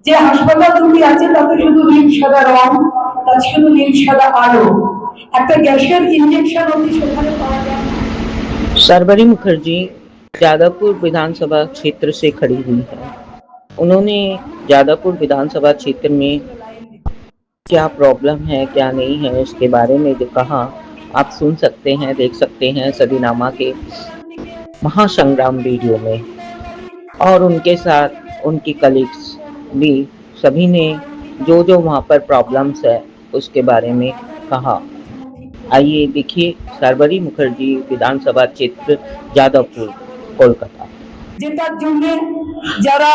যে হাসপাতাল দুটি আছে তাতে শুধু নীল সাদা রং, তাতে শুধু নীল সাদা আলো, একটা গ্যাসের ইনজেকশন অতি সেখানে পাওয়া যায়। शर्वरी मुखर्जी जादवपुर विधानसभा क्षेत्र से खड़ी हुई है। उन्होंने जादवपुर विधानसभा क्षेत्र में क्या प्रॉब्लम है क्या नहीं है उसके बारे में जो कहा आप सुन सकते हैं, देख सकते हैं सदीनामा के महासंग्राम वीडियो में। और उनके साथ उनकी कलीग्स भी सभी ने जो जो वहाँ पर प्रॉब्लम्स है उसके बारे में कहा। आइए देखिए शर्वरी मुखर्जी विधानसभा क्षेत्र जादवपुर कोलकाता। যেটার জন্য যারা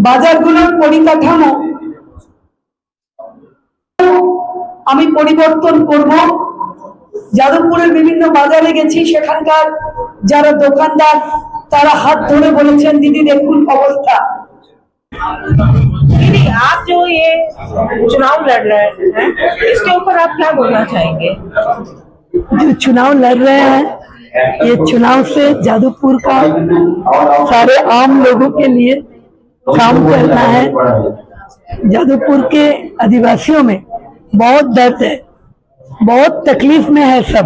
বাজারগুলোর পরিকাঠামো আমি পরিবর্তন করব। যাদবপুরের বিভিন্ন বাজারে গেছি, সেখানকার যারা দোকানদার তারা হাত ধরে বলেছেন দিদি দেখুন অবস্থা। दीदी आप जो ये चुनाव लड़ रहे हैं इसके ऊपर आप क्या बोलना चाहेंगे? जो चुनाव लड़ रहे हैं ये चुनाव से जादवपुर का सारे आम लोगों के लिए काम करना है। जादवपुर के आदिवासियों में बहुत दर्द है, बहुत तकलीफ में है सब।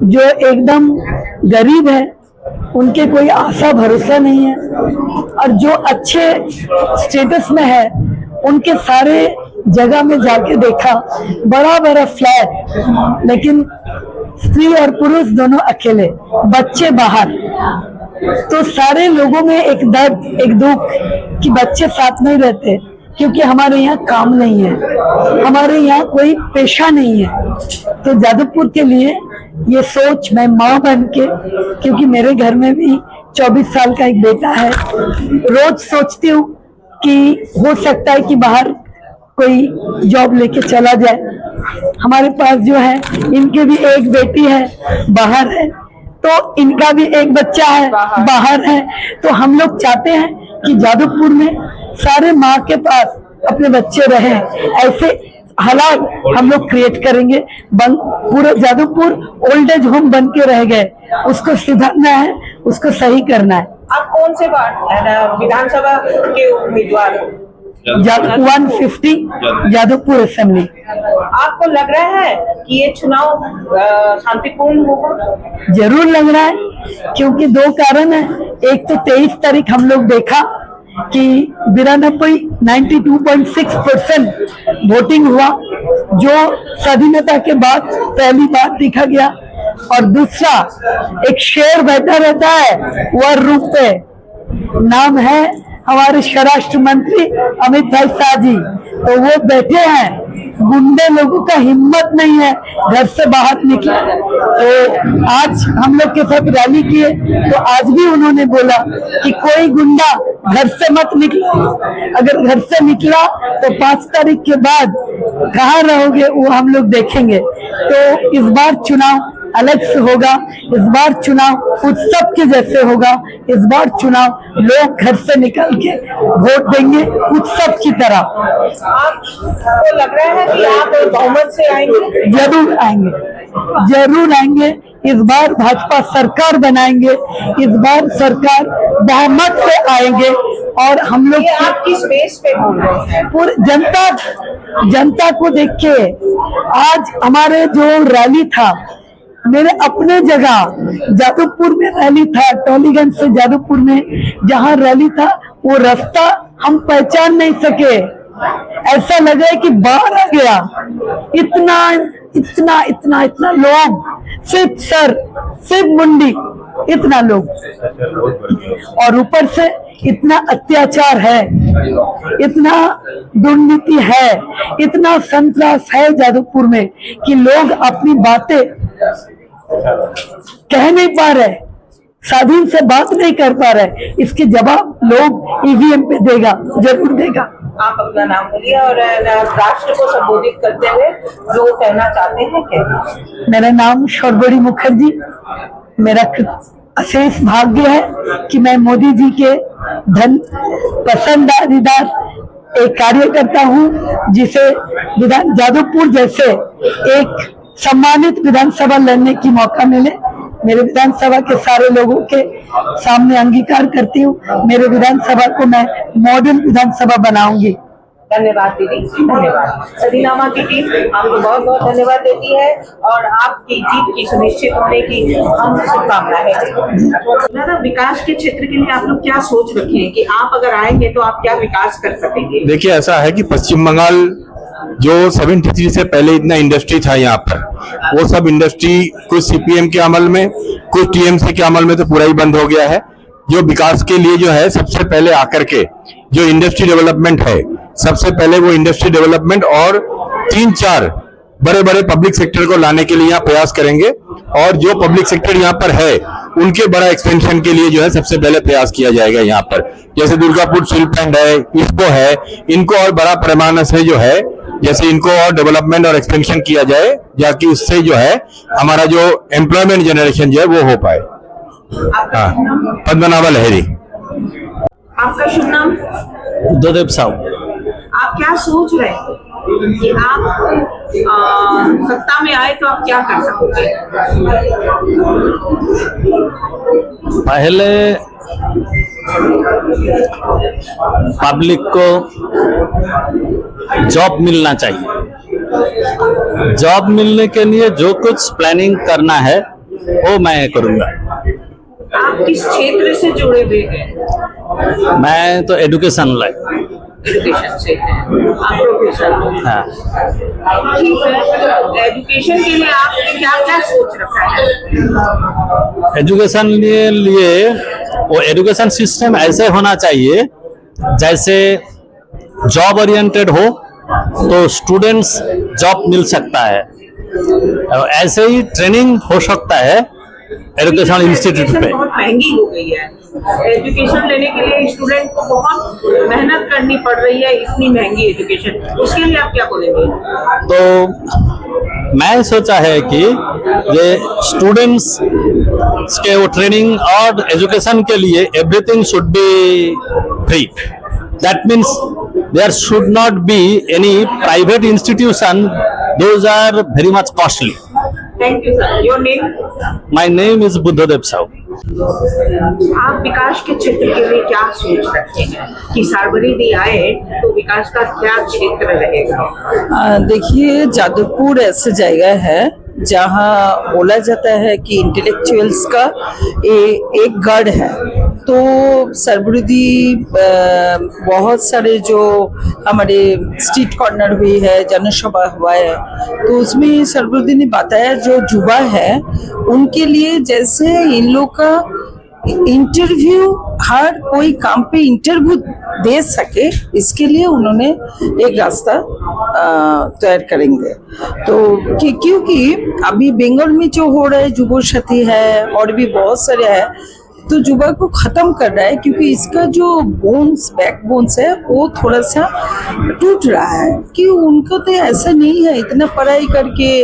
जो एकदम गरीब है उनके कोई आशा भरोसा नहीं है, और जो अच्छे स्टेटस में है उनके सारे जगह में जाके देखा बड़ा बड़ा फ्लैट, लेकिन स्त्री और पुरुष दोनों अकेले, बच्चे बाहर। तो सारे लोगों में एक दर्द, एक दुख कि बच्चे साथ नहीं रहते, क्योंकि हमारे यहाँ काम नहीं है, हमारे यहाँ कोई पेशा नहीं है। तो जादवपुर के लिए ये सोच मैं माँ बन के, क्योंकि मेरे घर में भी 24 साल का एक बेटा है, रोज सोचती हूँ कि हो सकता है कि बाहर कोई जॉब लेके चला जाए। हमारे पास जो है इनके भी एक बेटी है बाहर है, तो इनका भी एक बच्चा है बाहर है। तो हम लोग चाहते हैं कि जादवपुर में सारे माँ के पास अपने बच्चे रहें, ऐसे हालात हम लोग क्रिएट करेंगे। पूरा जादवपुर ओल्ड एज होम बन के रह गए, उसको सुधारना है, उसको सही करना है। आप कौन से विधानसभा के उम्मीदवार हो? 150 जादवपुर असेंबली। आपको लग रहा है कि ये चुनाव शांतिपूर्ण होगा? जरूर लग रहा है, क्योंकि दो कारण है। एक तो 23 तारीख हम लोग देखा कि 92.6% वोटिंग हुआ, जो स्वाधीनता के बाद पहली बार देखा गया। और दूसरा एक शेर बैठा रहता है वर रूप पे, नाम है हमारे स्वराष्ट्र मंत्री अमित भाई शाह जी। तो वो बैठे हैं, गुंडे लोगों का हिम्मत नहीं है घर से बाहर निकले। तो आज हम लोग के साथ रैली किए, तो आज भी उन्होंने बोला कि कोई गुंडा घर से मत निकलो, अगर घर से निकला तो 5 तारीख के बाद कहाँ रहोगे वो हम लोग देखेंगे। तो इस बार चुनाव अलग से होगा, इस बार चुनाव उत्सव के जैसे होगा। इस बार चुनाव लोग घर से निकल के वोट देंगे उत्सव की तरह। आपको लग रहा है कि आप बहुमत से आएंगे? जरूर आएंगे, जरूर आएंगे। इस बार भाजपा सरकार बनाएंगे, इस बार सरकार बहुमत से आएंगे। और हम लोग आप किस बेस पे बोल रहे हैं? पूरी जनता को देख के आज हमारे जो रैली था, मेरे अपने जगह जादवपुर में रैली था, टोलीगंज से जादवपुर में जहाँ रैली था वो रास्ता हम पहचान नहीं सके, ऐसा लगा कि बाहर आ गया। इतना इतना इतना इतना लोग, सिर्फ सर सिर्फ मुंडी, इतना लोग, और ऊपर से इतना अत्याचार है, इतना दुर्नीति है, इतना संतरास है जादवपुर में कि लोग अपनी बातें कह नहीं पा रहे, स्वाधीन से बात नहीं कर पा रहे। इसके जवाब लोग ईवीएम पे देगा, जरूर देगा। आप अपना नाम बोलिए और राष्ट्र को संबोधित करते हुए जो कहना चाहते हैं क्या? मेरा नाम शर्वरी मुखर्जी। मेरा अशेष भाग्य है कि मैं मोदी जी के पसंदीदार एक कार्यकर्ता हूँ, जिसे जादवपुर जैसे एक सम्मानित विधानसभा लड़ने की मौका मिले। मेरे विधानसभा के सारे लोगों के सामने अंगीकार करती हूँ, मेरे विधानसभा को मैं मॉडर्न विधानसभा बनाऊंगी। धन्यवाद दीदी, धन्यवाद। सदीनामा की टीम आपको बहुत बहुत धन्यवाद देती है और आपकी जीत की सुनिश्चित होने की हम शुभकामनाएं है। दादा, विकास के क्षेत्र के लिए आप लोग क्या सोच रखे हैं कि आप अगर आएंगे तो आप क्या विकास कर सकेंगे? देखिए, ऐसा है कि पश्चिम बंगाल जो 73 से पहले इतना इंडस्ट्री था यहाँ पर, वो सब इंडस्ट्री कुछ सीपीएम के अमल में, कुछ टीएमसी के अमल में तो पूरा ही बंद हो गया है। जो विकास के लिए जो है सबसे पहले आकर के जो इंडस्ट्री डेवलपमेंट है, सबसे पहले वो इंडस्ट्री डेवलपमेंट और 3-4 बड़े बड़े पब्लिक सेक्टर को लाने के लिए यहाँ प्रयास करेंगे। और जो पब्लिक सेक्टर यहाँ पर है उनके बड़ा एक्सपेंशन के लिए जो है सबसे पहले प्रयास किया जाएगा यहाँ पर। जैसे दुर्गापुर स्टील प्लांट है, इफ्को है, इनको और बड़ा पैमाने से जो है जैसे इनको और डेवलपमेंट और एक्सपेंशन किया जाए, जाकि उससे जो है हमारा जो एम्प्लॉयमेंट जनरेशन जो है वो हो पाए। हाँ, पद्मनाभ लहरी। आपका शुभ नाम? बुद्धदेव साहू। आप क्या सोच रहे हैं कि आप सत्ता में आए तो आप क्या कर सकोगे? पहले पब्लिक को जॉब मिलना चाहिए। जॉब मिलने के लिए जो कुछ प्लानिंग करना है वो मैं करूँगा। आप किस क्षेत्र से जुड़े हुए हैं? मैं तो एजुकेशन एजुकेशन से हैं, आप प्रोफेसर हो। हाँ। ठीक है, एजुकेशन के लिए आपने क्या क्या सोच रखा है? एजुकेशन लिए वो एजुकेशन सिस्टम ऐसे होना चाहिए जैसे जॉब ओरिएंटेड हो तो स्टूडेंट्स जॉब मिल सकता है, ऐसे ही ट्रेनिंग हो सकता है एजुकेशन इंस्टीट्यूट पे। बहुत महंगी हो गई है एजुकेशन लेने के लिए, स्टूडेंट को बहुत मेहनत करनी पड़ रही है, इतनी महंगी एजुकेशन, उसके लिए आप क्या बोलेंगे? तो मैं सोचा है कि ये स्टूडेंट्स के वो ट्रेनिंग और एजुकेशन के लिए everything should be free. That means there should not be any private institution, those are very much costly. Thank you sir. Your name? My name is Buddhadev Sahu. आप विकास के क्षेत्र के लिए क्या सोच रखते हैं कि साबरमती आए तो विकास का क्या क्षेत्र रहेगा? देखिए, जादवपुर ऐसी जगह है जहाँ बोला जाता है कि इंटेलेक्चुअल्स का एक गढ़ है। तो सरबरुदी बहुत सारे जो हमारे स्ट्रीट कॉर्नर हुई है, जनसभा हुआ है, तो उसमें सरबरुदी ने बताया जो युवा है उनके लिए जैसे इन लोग का इंटरव्यू, हर कोई काम पे इंटरव्यू दे सके, इसके लिए उन्होंने एक रास्ता तैयार करेंगे। तो क्योंकि अभी बंगाल में जो हो रहा है युवा साथी है और भी बहुत सारे है, तो युवा को खत्म कर रहा है क्योंकि इसका जो बैकबोन्स है वो थोड़ा सा टूट रहा है कि उनको तो ऐसा नहीं है इतना पढ़ाई करके,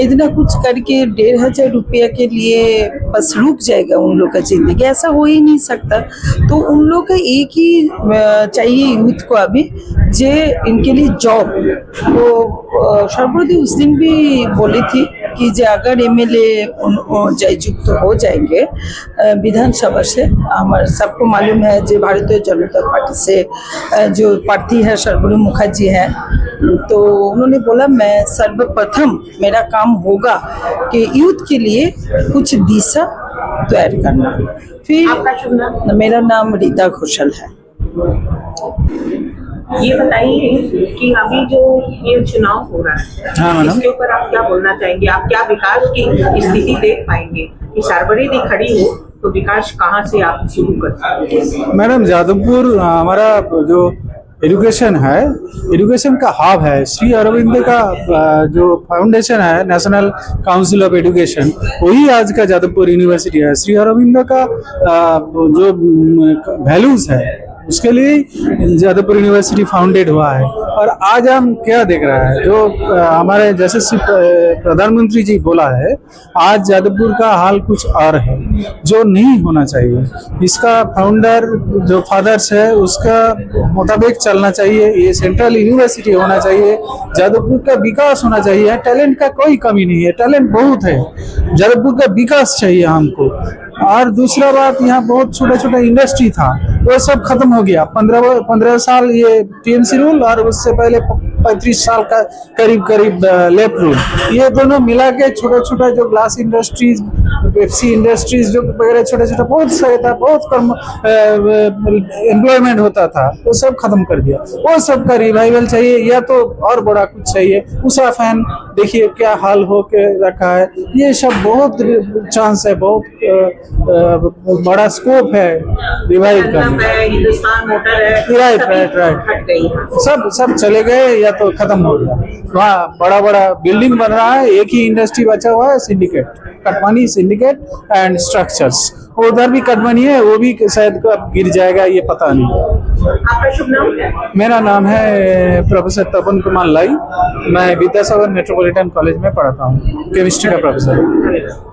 इतना कुछ करके 1500 रुपया के लिए बस रुक जाएगा उन लोग का जिंदगी, ऐसा हो ही नहीं सकता। तो उन लोग का एक ही चाहिए यूथ को अभी, जे इनके लिए जॉब। तो सरबरुदी उस दिन भी बोली थी कि जो अगर एमएलए जययुक्त हो जाएंगे विधानसभा से, हमारे सबको मालूम है जो भारतीय जनता पार्टी से जो प्रार्थी है सरबरुदी मुखर्जी है, तो उन्होंने बोला मैं सर्वप्रथम मेरा काम होगा कि यूथ के लिए कुछ दिशा तैयार करना। फिर आपका शुभ नाम? मेरा नाम रीता घोषाल है। ये बताइए कि अभी जो ये चुनाव हो रहा है, हाँ, इसके ऊपर आप क्या बोलना चाहेंगे? आप क्या विकास की स्थिति देख पाएंगे कि साबरमती खड़ी हो तो विकास कहाँ से आप शुरू कर सकते? मैडम, जादवपुर हमारा जो एजुकेशन है, एजुकेशन का हब है। श्री अरविंद का जो फाउंडेशन है, नेशनल काउंसिल ऑफ एजुकेशन, वही आज का जादवपुर यूनिवर्सिटी है। श्री अरविंद का जो वैल्यूज है उसके लिए जादवपुर यूनिवर्सिटी फाउंडेड हुआ है। और आज हम क्या देख रहा है, जो हमारे जैसे प्रधानमंत्री जी बोला है, आज जादवपुर का हाल कुछ और है जो नहीं होना चाहिए। इसका फाउंडर जो फादर्स है उसका मुताबिक चलना चाहिए। ये सेंट्रल यूनिवर्सिटी होना चाहिए, जादवपुर का विकास होना चाहिए। टैलेंट का कोई कमी नहीं है, टैलेंट बहुत है, जादवपुर का विकास चाहिए हमको। और दूसरा बात, यहाँ बहुत छोटा छोटा इंडस्ट्री था, वो सब खत्म हो गया। 15 साल ये टीएमसी रूल और उससे पहले 35 साल का करीब लेफ्ट रूल, ये दोनों मिला के छोटा छोटा जो ग्लास इंडस्ट्रीज, पेप्सी इंडस्ट्रीज जो वगैरह छोटा छोटा बहुत सारे था, बहुत कम एम्प्लॉयमेंट होता था, वो सब खत्म कर दिया। वो सब का रिवाइवल चाहिए, या तो और बड़ा कुछ चाहिए। उषा फैन देखिए क्या हाल हो के रखा है। ये सब बहुत चांस है, बहुत बड़ा स्कोप है रिवाइव करने। हिंदुस्तान मोटर है, राइट हट गई। सब चले गए या तो खत्म हो गया। वहाँ बड़ा बड़ा बिल्डिंग बन रहा है, एक ही इंडस्ट्री बचा हुआ है, सिंडिकेट, कटवानी सिंडिकेट एंड स्ट्रक्चर्स। उधर भी कटवानी है, वो भी शायद कब गिर जाएगा ये पता नहीं। आपका शुभ नाम? मेरा नाम है प्रोफेसर तपन कुमार लाई। मैं विद्यासागर मेट्रोपॉलिटन कॉलेज में पढ़ाता हूँ, केमिस्ट्री का प्रोफेसर।